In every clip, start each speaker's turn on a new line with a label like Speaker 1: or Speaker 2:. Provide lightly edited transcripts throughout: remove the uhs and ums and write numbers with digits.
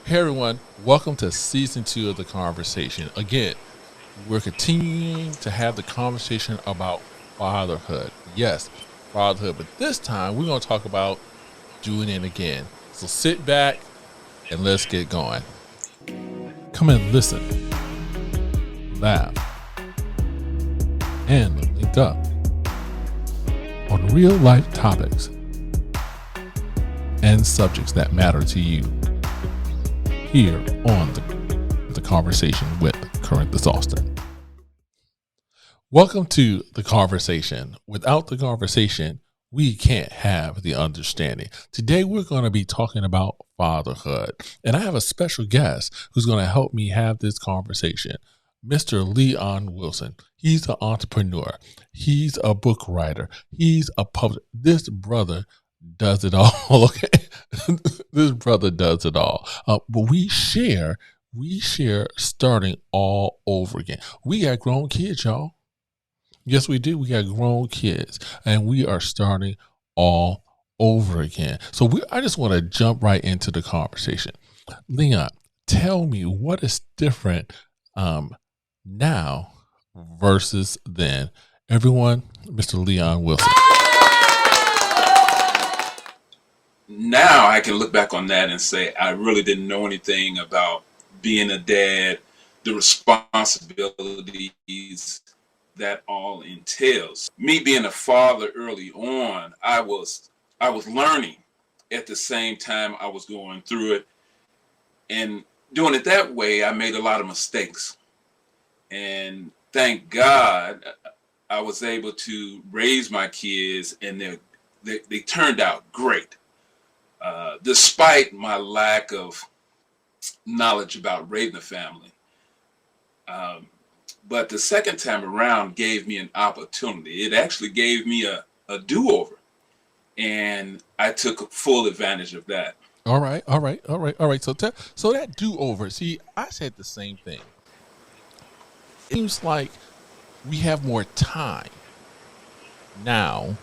Speaker 1: Hey everyone, welcome to season 2 of the conversation. Again, we're continuing to have the conversation about fatherhood. Yes, fatherhood, but this time we're going to talk about doing it again. So sit back and let's get going. Come and listen, laugh, and link up on real life topics and subjects that matter to you here on the conversation with Corinthus Austin. Welcome to the conversation. Without the conversation, we can't have the understanding. Today, we're going to be talking about fatherhood. And I have a special guest who's going to help me have this conversation. Mr. Leon Wilson. He's an entrepreneur. He's a book writer. He's a publisher. This brother does it all. Okay. This brother does it all. But we share starting all over again. We got grown kids, y'all. Yes, we do. We got grown kids, and we are starting all over again. So I just want to jump right into the conversation. Leon, tell me what is different now versus then. Everyone, Mr. Leon Wilson.
Speaker 2: Now I can look back on that and say I really didn't know anything about being a dad, the responsibilities that all entails. Me being a father early on, I was learning at the same time I was going through it, and doing it that way I made a lot of mistakes. And thank God I was able to raise my kids, and they turned out great. Despite my lack of knowledge about raising a family. But the second time around gave me an opportunity. It actually gave me a do-over. And I took full advantage of that.
Speaker 1: All right. So that do-over, see, I said the same thing. It seems like we have more time now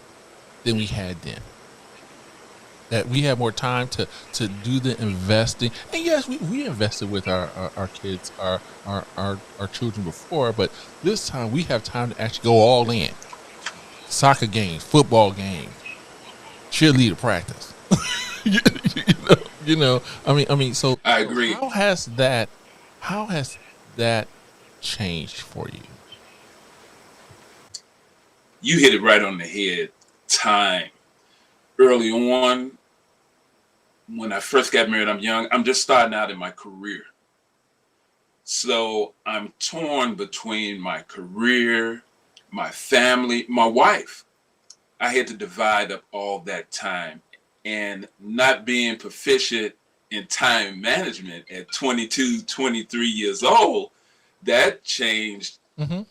Speaker 1: than we had then. That we have more time to do the investing. And yes, we invested with our kids, our children before, but this time we have time to actually go all in. Soccer games, football games, cheerleader practice. I mean, so
Speaker 2: I agree.
Speaker 1: How has that changed for you?
Speaker 2: You hit it right on the head. Time. Early on, when I first got married, I'm young. I'm just starting out in my career. So I'm torn between my career, my family, my wife. I had to divide up all that time, and not being proficient in time management at 22, 23 years old, that changed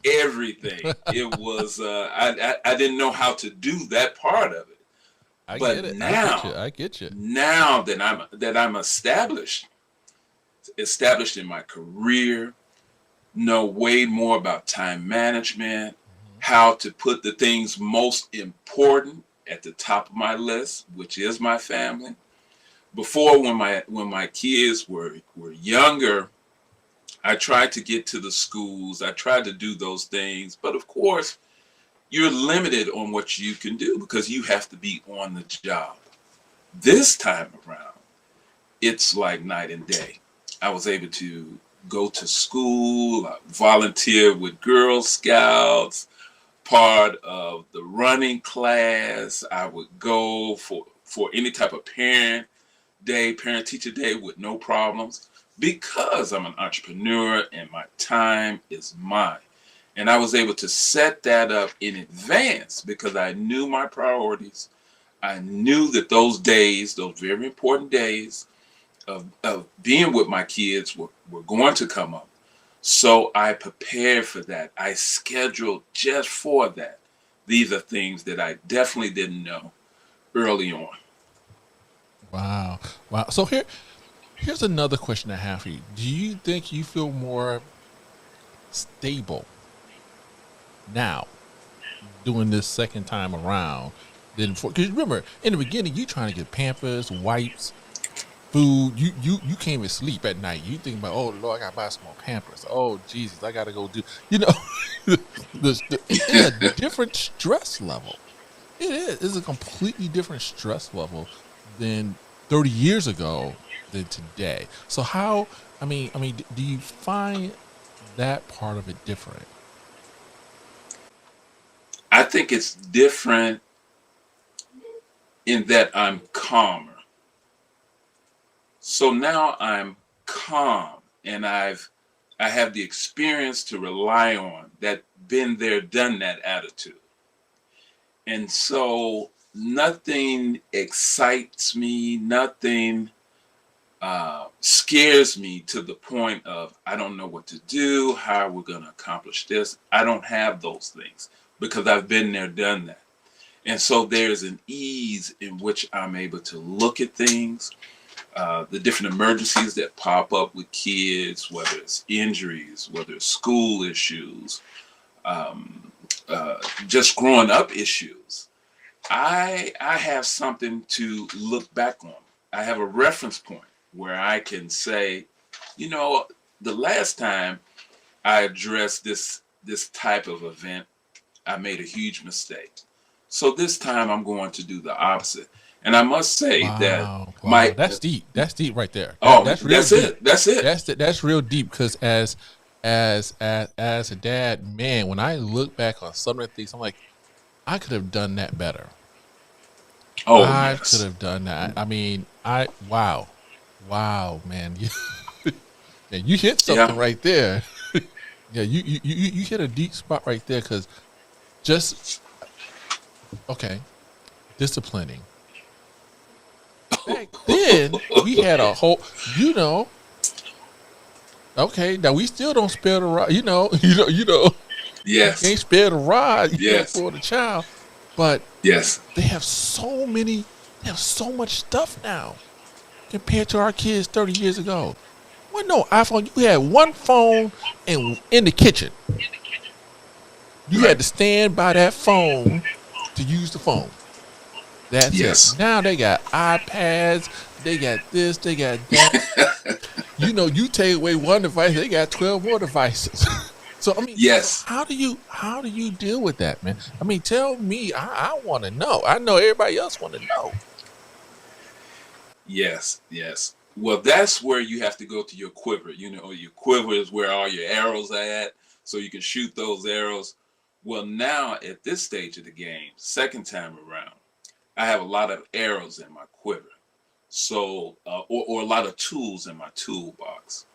Speaker 2: everything. It was, I didn't know how to do that part of it.
Speaker 1: I get it. I get you.
Speaker 2: Now that I'm established in my career, know way more about time management, how to put the things most important at the top of my list, which is my family. Before, when my kids were younger, I tried to get to the schools. I tried to do those things, but of course, you're limited on what you can do because you have to be on the job. This time around, it's like night and day. I was able to go to school, volunteer with Girl Scouts, part of the running class. I would go for any type of parent teacher day with no problems because I'm an entrepreneur and my time is mine. And I was able to set that up in advance because I knew my priorities. I knew that those days, those very important days of being with my kids were going to come up. So I prepared for that. I scheduled just for that. These are things that I definitely didn't know early on.
Speaker 1: Wow. So here's another question I have for you. Do you think you feel more stable now doing this second time around than before? Because remember, in the beginning, you trying to get Pampers, wipes, food. You can't even sleep at night. You think about, oh Lord, I gotta buy some more Pampers. Oh Jesus, I gotta go do. You know, it's a different stress level. It is. It's a completely different stress level than 30 years ago than today. So how? Do you find that part of it different?
Speaker 2: I think it's different in that I'm calmer. So now I'm calm, and I have the experience to rely on, that been there, done that attitude. And so nothing excites me, nothing scares me to the point of I don't know what to do, how we're going to accomplish this. I don't have those things because I've been there, done that. And so there's an ease in which I'm able to look at things, the different emergencies that pop up with kids, whether it's injuries, whether it's school issues, um, just growing up issues. I have something to look back on. I have a reference point where I can say, you know, the last time I addressed this type of event, I made a huge mistake. So this time I'm going to do the opposite. And I must say that
Speaker 1: Wow, wow,
Speaker 2: my
Speaker 1: that's deep. That's deep right there.
Speaker 2: oh,
Speaker 1: That's real
Speaker 2: that's
Speaker 1: deep.
Speaker 2: it. That's it.
Speaker 1: That's real deep because as a dad, man, when I look back on some of the things, I'm like, I could have done that better.
Speaker 2: Oh
Speaker 1: I could
Speaker 2: yes.
Speaker 1: have done that. I wow, wow, man, yeah, you hit
Speaker 2: Yeah.
Speaker 1: something right there. Yeah, you hit a deep spot right there because just okay, disciplining. Back then, we had a whole, you know, okay, now we still don't spare the rod. You
Speaker 2: Yes.
Speaker 1: can't spare the rod. You can't
Speaker 2: Yes.
Speaker 1: spoil the child. But
Speaker 2: Yes.
Speaker 1: they have so many. They have so much stuff now compared to our kids 30 years ago. Well, no iPhone. You had one phone in the kitchen. You had
Speaker 2: Right.
Speaker 1: to stand by that phone to use the phone. That's it.
Speaker 2: Yes.
Speaker 1: Now they got iPads. They got this. They got that. You take away one device, they got 12 more devices. So
Speaker 2: Yes.
Speaker 1: how do you deal with that, man? Tell me. I want to know. I know everybody else want to know.
Speaker 2: Yes. Yes. Well, that's where you have to go to your quiver. You know, your quiver is where all your arrows are at, so you can shoot those arrows. Well, now at this stage of the game, second time around, I have a lot of arrows in my quiver. So, or a lot of tools in my toolbox.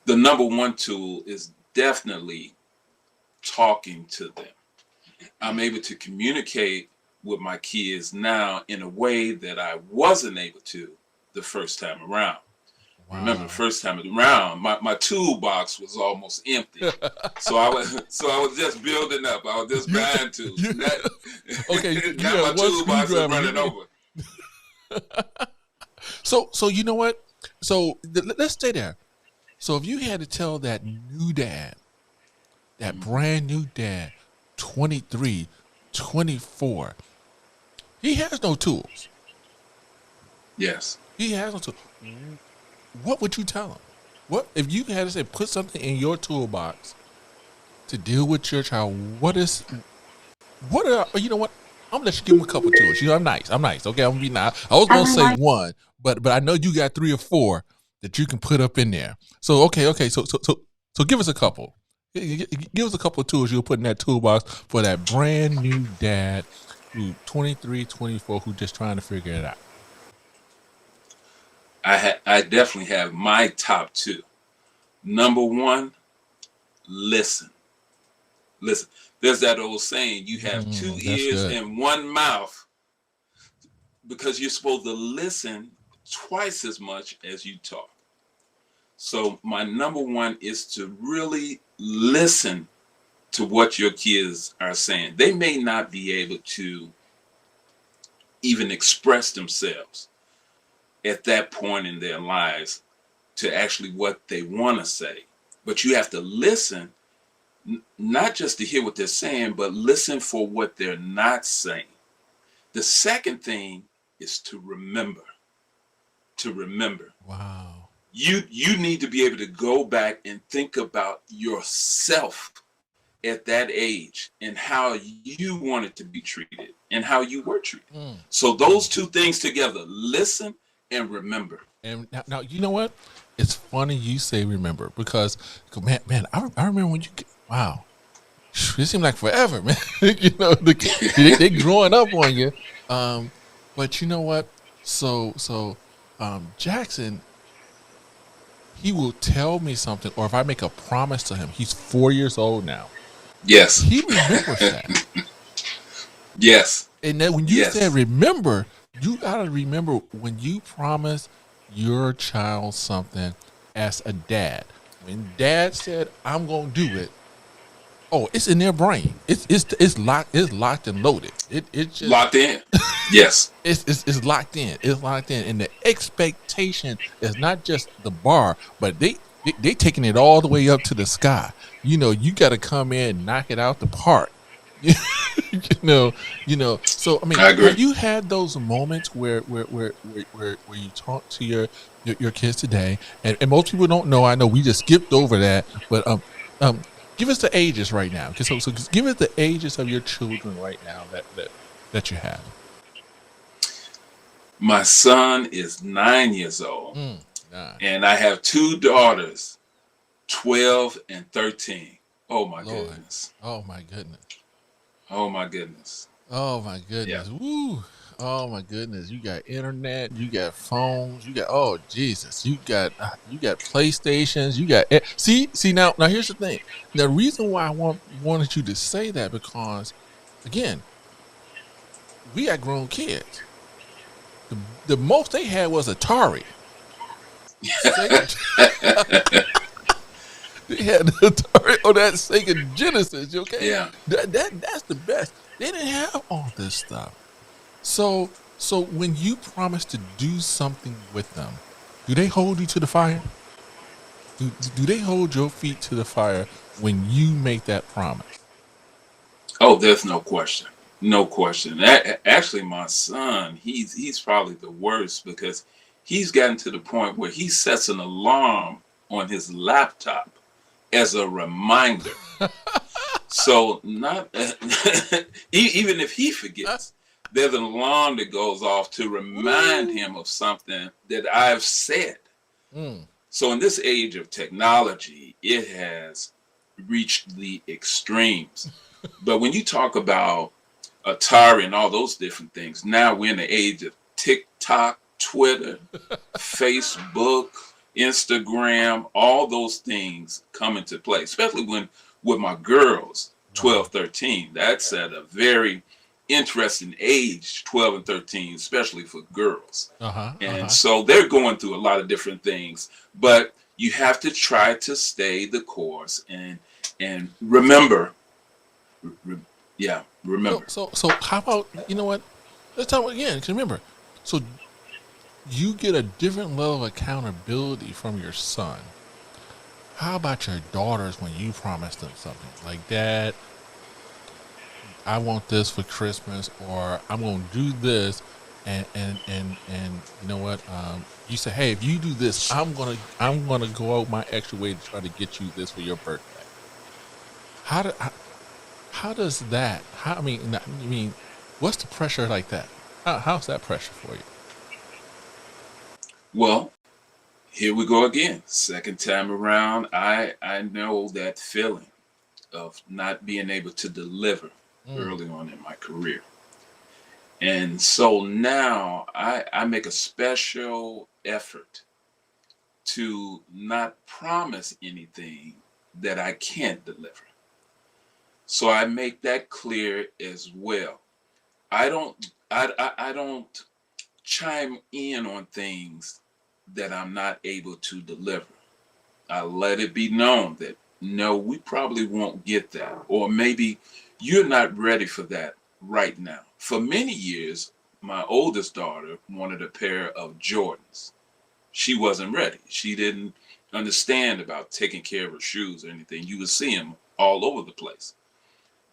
Speaker 2: The number one tool is definitely talking to them. I'm able to communicate with my kids now in a way that I wasn't able to the first time around. Remember, the
Speaker 1: Wow.
Speaker 2: first time around, my toolbox was almost empty. So I was just building up. I was just
Speaker 1: you,
Speaker 2: buying tools.
Speaker 1: you
Speaker 2: Not
Speaker 1: okay? You
Speaker 2: now
Speaker 1: have
Speaker 2: my
Speaker 1: one
Speaker 2: toolbox is
Speaker 1: screwdriver.
Speaker 2: running over.
Speaker 1: So you know what? So let's stay there. So if you had to tell that new dad, that
Speaker 2: Mhm.
Speaker 1: brand new dad, 23, 24, he has no tools.
Speaker 2: Yes.
Speaker 1: He has no tools. What would you tell him? What if you had to say put something in your toolbox to deal with your child? What are you know what? I'm gonna let you give him a couple tools. I'm nice. I'm nice. Okay, I'm gonna be nice. I was gonna say one, but I know you got three or four that you can put up in there. So okay. So give us a couple. Give us a couple of tools you'll put in that toolbox for that brand new dad who 23, 24, who just trying to figure it out.
Speaker 2: I definitely have my top two. Number one, listen. Listen. There's that old saying, you have two
Speaker 1: That's
Speaker 2: ears
Speaker 1: good.
Speaker 2: and one mouth, because you're supposed to listen twice as much as you talk. So my number one is to really listen to what your kids are saying. They may not be able to even express themselves at that point in their lives to actually what they want to say. But you have to listen, not just to hear what they're saying, but listen for what they're not saying. The second thing is to remember. to remember.
Speaker 1: Wow.
Speaker 2: You need to be able to go back and think about yourself at that age and how you wanted to be treated and how you were treated.
Speaker 1: Mm,
Speaker 2: So
Speaker 1: mm.
Speaker 2: those two things together, listen and remember.
Speaker 1: And now, you know what? It's funny you say remember because man, I remember when wow, it seemed like forever, man. They growing up on you. Um, but you know what? Jackson, he will tell me something, or if I make a promise to him, he's 4 years old now.
Speaker 2: Yes.
Speaker 1: He remembers that.
Speaker 2: Yes.
Speaker 1: And then when you said
Speaker 2: Yes.
Speaker 1: remember, you gotta remember when you promise your child something as a dad. When dad said, "I'm gonna do it," oh, it's in their brain. It's locked and loaded. It just
Speaker 2: Locked in. Yes.
Speaker 1: it's locked in. It's locked in, and the expectation is not just the bar, but they taking it all the way up to the sky. You got to come in and knock it out the park. you know, So I mean,
Speaker 2: I agree.
Speaker 1: have you had those moments where you talk to your kids today, and most people don't know. I know we just skipped over that, but um, give us the ages right now. So give us the ages of your children right now that you have.
Speaker 2: My son is 9 years old,
Speaker 1: Nah,
Speaker 2: and I have two daughters, 12 and 13. Oh my
Speaker 1: Lord,
Speaker 2: goodness.
Speaker 1: oh my goodness,
Speaker 2: Oh my goodness.
Speaker 1: oh my
Speaker 2: Yeah.
Speaker 1: goodness, woo. Oh my goodness! You got internet, you got phones, you got Jesus, you got PlayStations, you got see now. Here's the thing. The reason why I wanted you to say that because again, we got grown kids. The most they had was Atari. Sega. They had the Atari on that Sega Genesis. Okay,
Speaker 2: Yeah.
Speaker 1: that's the best. They didn't have all this stuff. So when you promise to do something with them, do they hold you to the fire? Do they hold your feet to the fire when you make that promise?
Speaker 2: Oh, there's no question. No question. Actually, my son, he's probably the worst because he's gotten to the point where he sets an alarm on his laptop as a reminder. So not even if he forgets, there's an alarm that goes off to remind
Speaker 1: Woo.
Speaker 2: him of something that I've said.
Speaker 1: Mm.
Speaker 2: So in this age of technology, it has reached the extremes. But when you talk about Atari and all those different things, now we're in the age of TikTok, Twitter, Facebook, Instagram, all those things come into play, especially when with my girls,
Speaker 1: Wow.
Speaker 2: 12, 13. That's at a very interesting age, 12 and 13, especially for girls.
Speaker 1: Uh huh. Uh
Speaker 2: And
Speaker 1: huh.
Speaker 2: so they're going through a lot of different things, but you have to try to stay the course and remember, re- yeah,
Speaker 1: So
Speaker 2: remember.
Speaker 1: so so how about you know what? Let's talk again. 'Cause remember, so you get a different level of accountability from your son. How about your daughters when you promise them something like that? I want this for Christmas, or I'm going to do this, and you know what? You say, hey, if you do this, I'm gonna go out my extra way to try to get you this for your birthday. How do how does that? I mean, what's the pressure like that? How's that pressure for you?
Speaker 2: Well, here we go again. Second time around, I know that feeling of not being able to deliver
Speaker 1: Mm,
Speaker 2: early on in my career. And so now I make a special effort to not promise anything that I can't deliver. So I make that clear as well. I don't chime in on things that I'm not able to deliver. I let it be known that no, we probably won't get that, or maybe you're not ready for that right now. For many years, my oldest daughter wanted a pair of Jordans. She wasn't ready. She didn't understand about taking care of her shoes or anything. You would see them all over the place.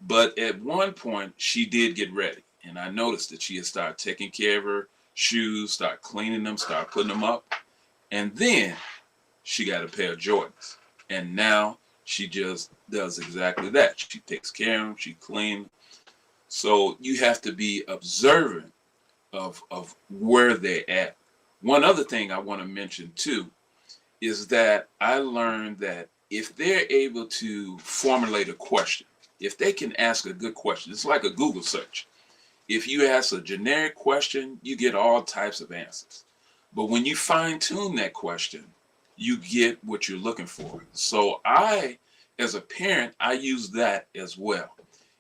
Speaker 2: But at one point, she did get ready, and I noticed that she had started taking care of her shoes, start cleaning them, start putting them up. And then she got a pair of Jordans. And now she just does exactly that. She takes care of them, she cleans. So you have to be observant of where they're at. One other thing I want to mention too is that I learned that if they're able to formulate a question, if they can ask a good question, it's like a Google search. If you ask a generic question, you get all types of answers. But when you fine tune that question, you get what you're looking for. So as a parent, I use that as well.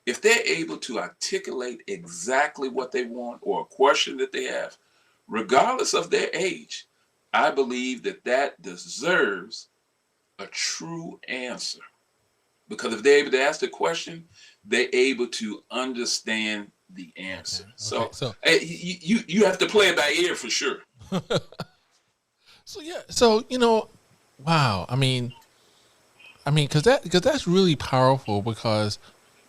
Speaker 2: If they're able to articulate exactly what they want or a question that they have, regardless of their age, I believe that deserves a true answer. Because if they're able to ask the question, they're able to understand the answer.
Speaker 1: Okay.
Speaker 2: So you have to play it by ear for sure.
Speaker 1: So wow. I mean, because that's really powerful because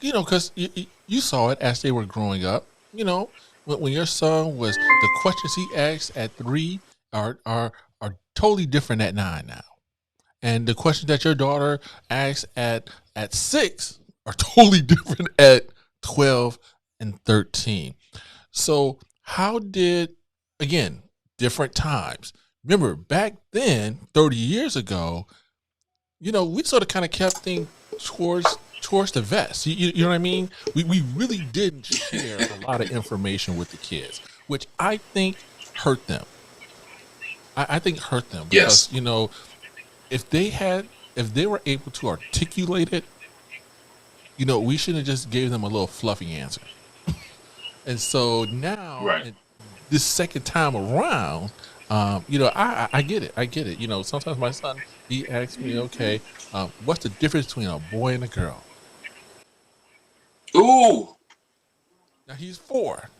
Speaker 1: because you saw it as they were growing up. When your son was the questions he asked at 3 are totally different at 9 now, and the questions that your daughter asks at 6 are totally different at 12 and 13. So how did, again, different times. Remember back then, 30 years ago, we sort of kind of kept things towards the vest. You know what I mean? We really didn't share a lot of information with the kids, which I think hurt them. I think hurt them because,
Speaker 2: Yes.
Speaker 1: if they were able to articulate it, we should have just gave them a little fluffy answer. And so now,
Speaker 2: Right.
Speaker 1: this second time around, I get it. I get it. Sometimes my son, he asks me, okay, what's the difference between a boy and a girl?
Speaker 2: Ooh.
Speaker 1: Now he's 4.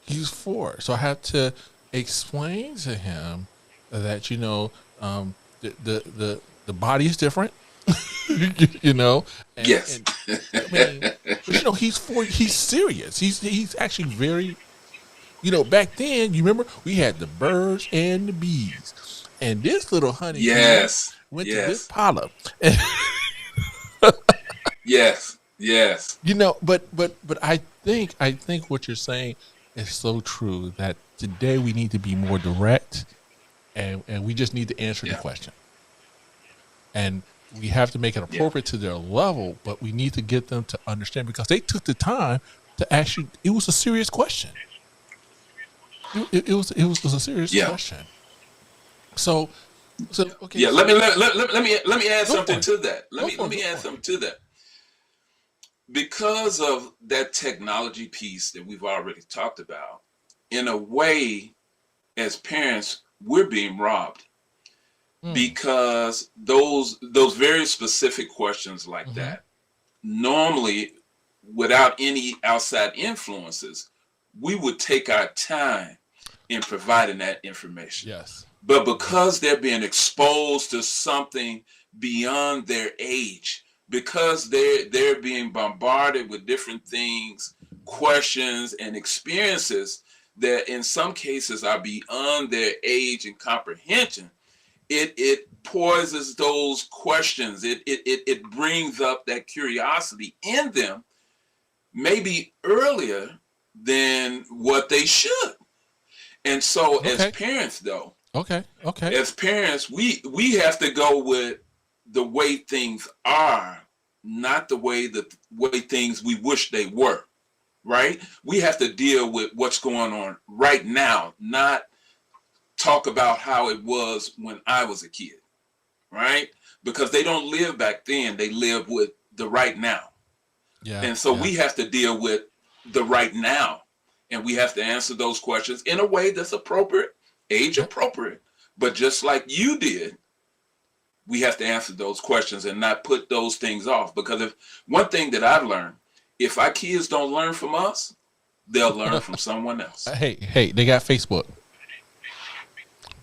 Speaker 1: He's 4. So I have to explain to him that, the body is different, and,
Speaker 2: Yes.
Speaker 1: and I mean, but he's 4. He's serious. He's actually very, back then, you remember we had the birds and the bees, and this little honeybee
Speaker 2: Yes.
Speaker 1: went to this
Speaker 2: Yes.
Speaker 1: polyp.
Speaker 2: Yes. Yes.
Speaker 1: But I think what you're saying is so true that today we need to be more direct, and we just need to answer the
Speaker 2: Yeah.
Speaker 1: question, and we have to make it
Speaker 2: Yeah.
Speaker 1: appropriate to their level, but we need to get them to understand because they took the time to actually. It was a serious question. It was a serious
Speaker 2: Yeah.
Speaker 1: question. So okay.
Speaker 2: Yeah.
Speaker 1: So
Speaker 2: Let me add
Speaker 1: go for
Speaker 2: something
Speaker 1: it.
Speaker 2: to that.
Speaker 1: Go for
Speaker 2: Let
Speaker 1: it. Go
Speaker 2: me add
Speaker 1: for it.
Speaker 2: something to that. Because of that technology piece that we've already talked about, in a way, as parents, we're being robbed
Speaker 1: Mm.
Speaker 2: because those very specific questions like
Speaker 1: Mm-hmm.
Speaker 2: that, normally, without any outside influences, we would take our time in providing that information.
Speaker 1: Yes.
Speaker 2: But because they're being exposed to something beyond their age, because they're being bombarded with different things, questions, and experiences that in some cases are beyond their age and comprehension, it poisons those questions. It brings up that curiosity in them, maybe earlier than what they should. And so as
Speaker 1: Okay.
Speaker 2: parents, though,
Speaker 1: Okay. Okay.
Speaker 2: as parents, we have to go with the way things are, not the way things we wish they were. Right? We have to deal with what's going on right now, not talk about how it was when I was a kid. Right? Because they don't live back then; they live with the right now.
Speaker 1: Yeah.
Speaker 2: And so
Speaker 1: Yeah.
Speaker 2: we have to deal with the right now. And we have to answer those questions in a way that's appropriate, age
Speaker 1: Yep.
Speaker 2: appropriate. But just like you did, we have to answer those questions and not put those things off. Because if one thing that I've learned, if our kids don't learn from us, they'll learn from someone else.
Speaker 1: Hey, they got Facebook.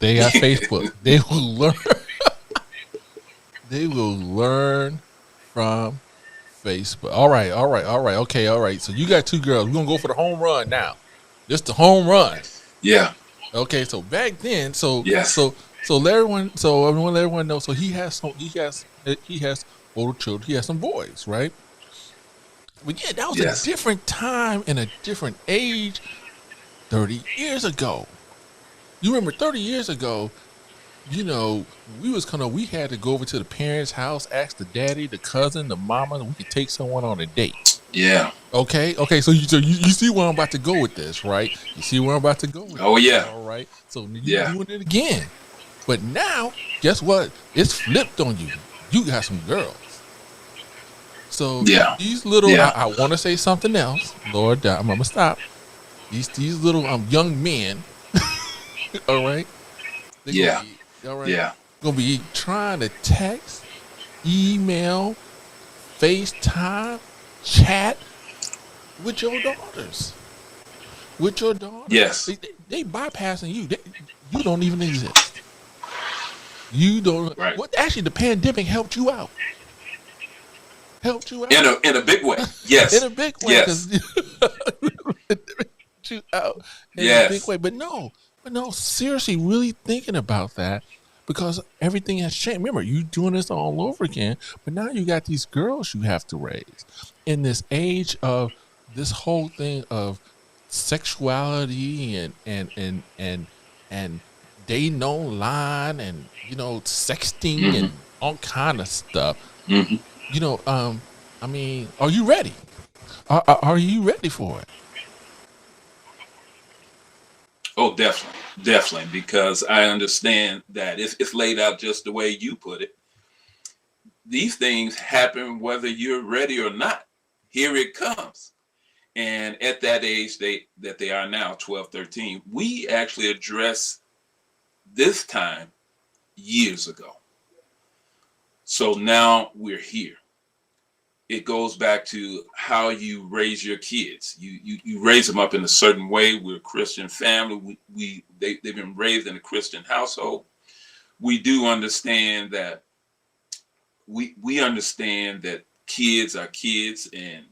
Speaker 1: They got Facebook. They will learn. They will learn from Facebook. All right. Okay. All right. So you got 2 girls. We're gonna go for the home run now. Just the home run.
Speaker 2: Yeah.
Speaker 1: Okay, so back then,
Speaker 2: Yes.
Speaker 1: so everyone, let everyone know. So he has older children. He has some boys, right? But yeah, that was a
Speaker 2: Yes.
Speaker 1: different time and a different age 30 years ago. You remember 30 years ago, we had to go over to the parents' house, ask the daddy, the cousin, the mama, and we could take someone on a date.
Speaker 2: Yeah.
Speaker 1: Okay. So you see where I'm about to go with this, right? You see where I'm about to go with
Speaker 2: Oh
Speaker 1: this,
Speaker 2: yeah.
Speaker 1: all right? So you
Speaker 2: Yeah.
Speaker 1: doing it again. But now, guess what? It's flipped on you. You got some girls. So
Speaker 2: Yeah.
Speaker 1: these little,
Speaker 2: Yeah.
Speaker 1: I want to say something else. Lord, I'm gonna stop. These little young men, all right? They're gonna
Speaker 2: Yeah.
Speaker 1: be all right.
Speaker 2: Yeah.
Speaker 1: Gonna be trying to text, email, FaceTime, chat with your daughters. With your daughters,
Speaker 2: Yes.
Speaker 1: they bypassing you. You don't even exist. You don't.
Speaker 2: Right.
Speaker 1: What actually the pandemic helped you out. Helped you
Speaker 2: In
Speaker 1: out
Speaker 2: a big way.
Speaker 1: in
Speaker 2: Yes.
Speaker 1: a big way
Speaker 2: Yes.
Speaker 1: because you out in a big
Speaker 2: Yes.
Speaker 1: way. But no, seriously, really thinking about that because everything has changed. Remember, you doing this all over again, but now you got these girls you have to raise in this age of this whole thing of sexuality and dating online and sexting
Speaker 2: Hmm.
Speaker 1: and all kind of stuff.
Speaker 2: Hmm.
Speaker 1: You know, I mean, are you ready? Are you ready for it?
Speaker 2: Oh, definitely. Definitely. Because I understand that it's laid out just the way you put it. These things happen whether you're ready or not. Here it comes. And at that age they are now, 12, 13, we actually address this time years ago. So now we're here. It goes back to how you raise your kids. You raise them up in a certain way. We're a Christian family. They've been raised in a Christian household. We do understand that we understand that kids are kids, and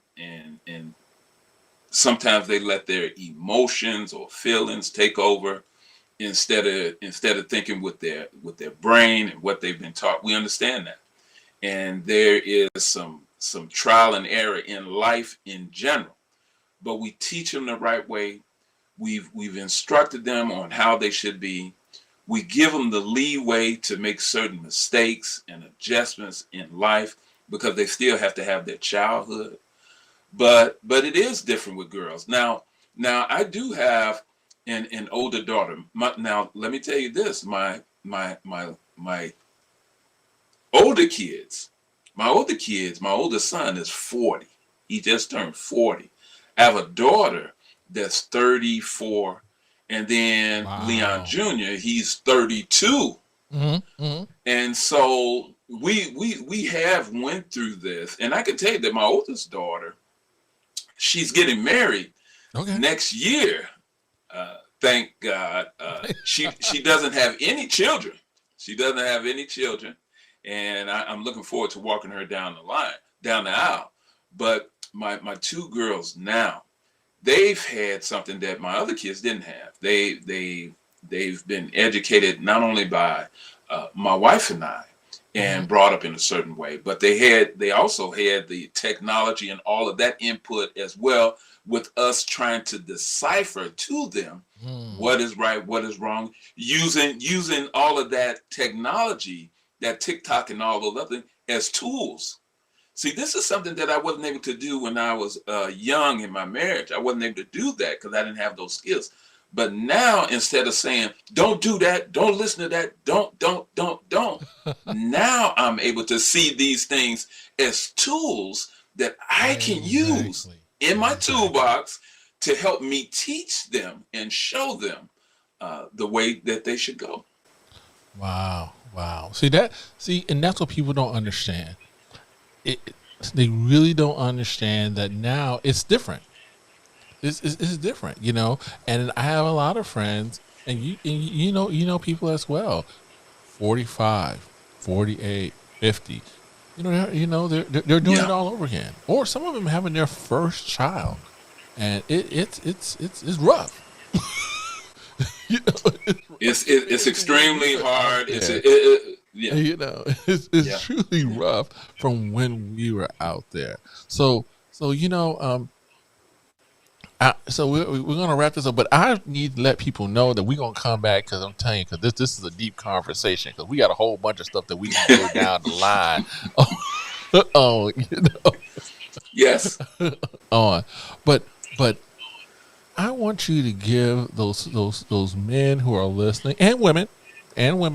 Speaker 2: sometimes they let their emotions or feelings take over instead of thinking with their brain and what they've been taught. We understand that, and there is some trial and error in life in general, but we teach them the right way. We've instructed them on how they should be. We give them the leeway to make certain mistakes and adjustments in life because they still have to have their childhood. But it is different with girls. Now I do have an older daughter. Now let me tell you this: my older kids, my older son is 40. He just turned 40. I have a daughter that's 34, and then Leon
Speaker 1: Wow.
Speaker 2: Jr. He's 32.
Speaker 1: Mm-hmm.
Speaker 2: And so we have went through this, and I can tell you that my oldest daughter, she's getting married
Speaker 1: Okay.
Speaker 2: next year. Thank God. She doesn't have any children. She doesn't have any children, and I'm looking forward to walking her down the aisle. But my two girls now, they've had something that my other kids didn't have. They've been educated not only by my wife and I,
Speaker 1: Mm-hmm.
Speaker 2: and brought up in a certain way, but they also had the technology and all of that input as well, with us trying to decipher to them
Speaker 1: Mm.
Speaker 2: what is right, what is wrong, using all of that technology, that TikTok and all those other things as tools. See, this is something that I wasn't able to do when I was young in my marriage. I wasn't able to do that because I didn't have those skills. But now, instead of saying, don't do that, don't listen to that, don't, now I'm able to see these things as tools that I can use
Speaker 1: Exactly.
Speaker 2: in my
Speaker 1: Exactly.
Speaker 2: toolbox to help me teach them and show them the way that they should go.
Speaker 1: Wow. Wow. See, and that's what people don't understand. It, they really don't understand that now it's different. It's different, And I have a lot of friends, and you know people as well. 45, 48, 50. They're doing it
Speaker 2: Yeah.
Speaker 1: all over again, or some of them having their first child, and it's rough. You know,
Speaker 2: It's extremely hard.
Speaker 1: there.
Speaker 2: Yeah,
Speaker 1: It's
Speaker 2: yeah,
Speaker 1: truly
Speaker 2: yeah.
Speaker 1: rough from when we were out there. So so we're gonna wrap this up, but I need to let people know that we're gonna come back because I'm telling you, because this is a deep conversation because we got a whole bunch of stuff that we can go down the line. Oh,
Speaker 2: Yes.
Speaker 1: on, but I want you to give those men who are listening and women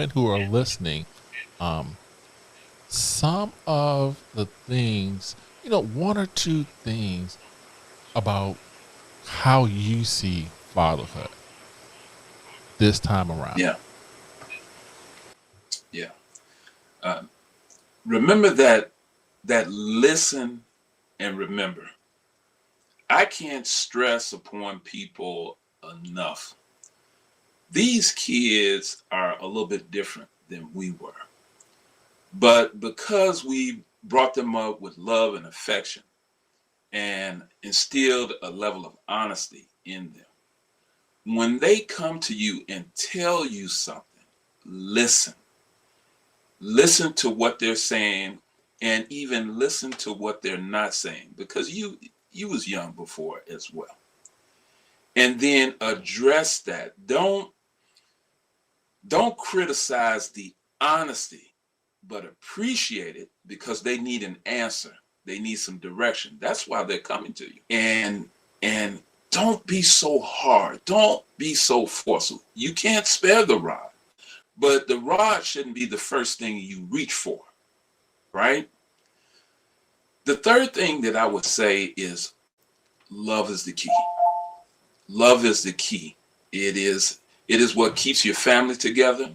Speaker 1: who are listening, um, some of the things, one or two things about how you see fatherhood this time around.
Speaker 2: Yeah, yeah. Uh, Remember that listen and remember. I can't stress upon people enough. These kids are a little bit different than we were. But because we brought them up with love and affection and instilled a level of honesty in them, when they come to you and tell you something, listen. Listen to what they're saying and even listen to what they're not saying because you was young before as well. And then address that. Don't criticize the honesty, but appreciate it because they need an answer. They need some direction. That's why they're coming to you. And don't be so hard. Don't be so forceful. You can't spare the rod, but the rod shouldn't be the first thing you reach for, right? The third thing that I would say is love is the key. Love is the key. It is what keeps your family together.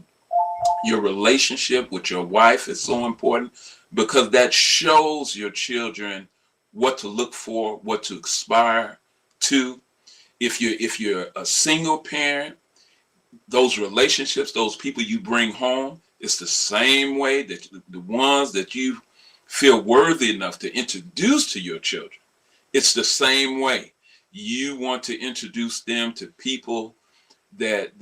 Speaker 2: Your relationship with your wife is so important because that shows your children what to look for, what to aspire to. If you're a single parent, those relationships, those people you bring home, it's the same way that the ones that you feel worthy enough to introduce to your children. It's the same way. You want to introduce them to people that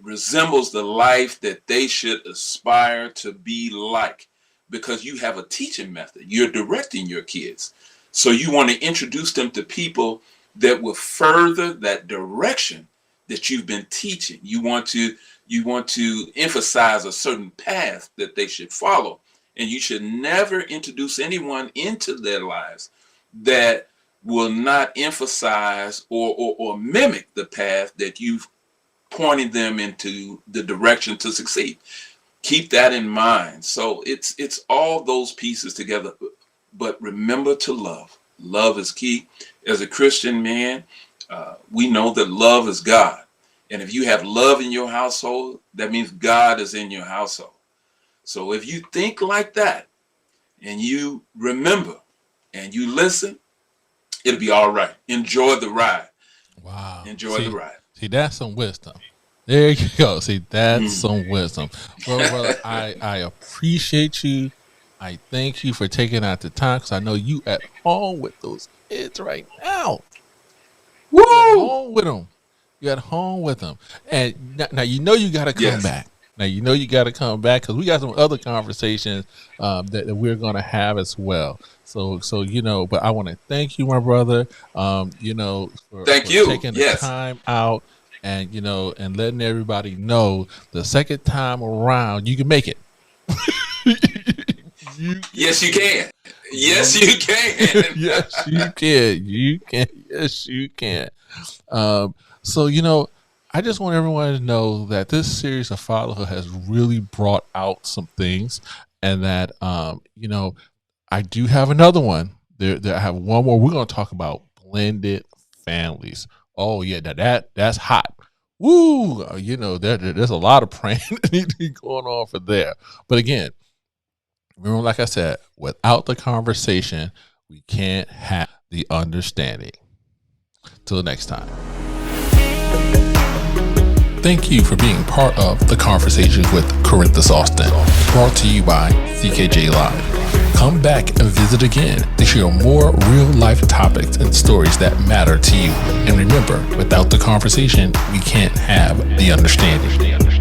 Speaker 2: resembles the life that they should aspire to be like because you have a teaching method. You're directing your kids. So you want to introduce them to people that will further that direction that you've been teaching. You want to emphasize a certain path that they should follow. And you should never introduce anyone into their lives that will not emphasize or mimic the path that you've pointed them into the direction to succeed. Keep that in mind. So it's all those pieces together. But remember to love. Love is key. As a Christian man, we know that love is God. And if you have love in your household, that means God is in your household. So if you think like that and you remember and you listen, it'll be all right. Enjoy the ride.
Speaker 1: Wow.
Speaker 2: Enjoy the ride.
Speaker 1: See, that's some wisdom. There you go. See, that's
Speaker 2: Mm.
Speaker 1: some wisdom. Well, brother, I appreciate you. I thank you for taking out the time because I know you at home with those kids right now. You at
Speaker 2: Woo!
Speaker 1: home with them. You at home with them. And now you got to come
Speaker 2: Yes.
Speaker 1: back. Now you got to come back because we got some other conversations that we're going to have as well. So but I want to thank you, my brother.
Speaker 2: Thank
Speaker 1: For
Speaker 2: you.
Speaker 1: taking the
Speaker 2: Yes.
Speaker 1: time out and and letting everybody know the second time around you can make it. You
Speaker 2: Yes, you can. Yes, you can.
Speaker 1: yes, you can. You can. Yes, you can. Um, so I just want everyone to know that this series of fatherhood has really brought out some things, and that I do have another one. There I have one more. We're going to talk about blended families. Oh yeah, that's hot. Woo! There's a lot of praying that needs to be going on for there. But again, remember, like I said, without the conversation, we can't have the understanding. Till next time. Thank you for being part of the Conversations with Corinthus Austin, brought to you by CKJ Live. Come back and visit again to share more real-life topics and stories that matter to you. And remember, without the conversation, we can't have the understanding.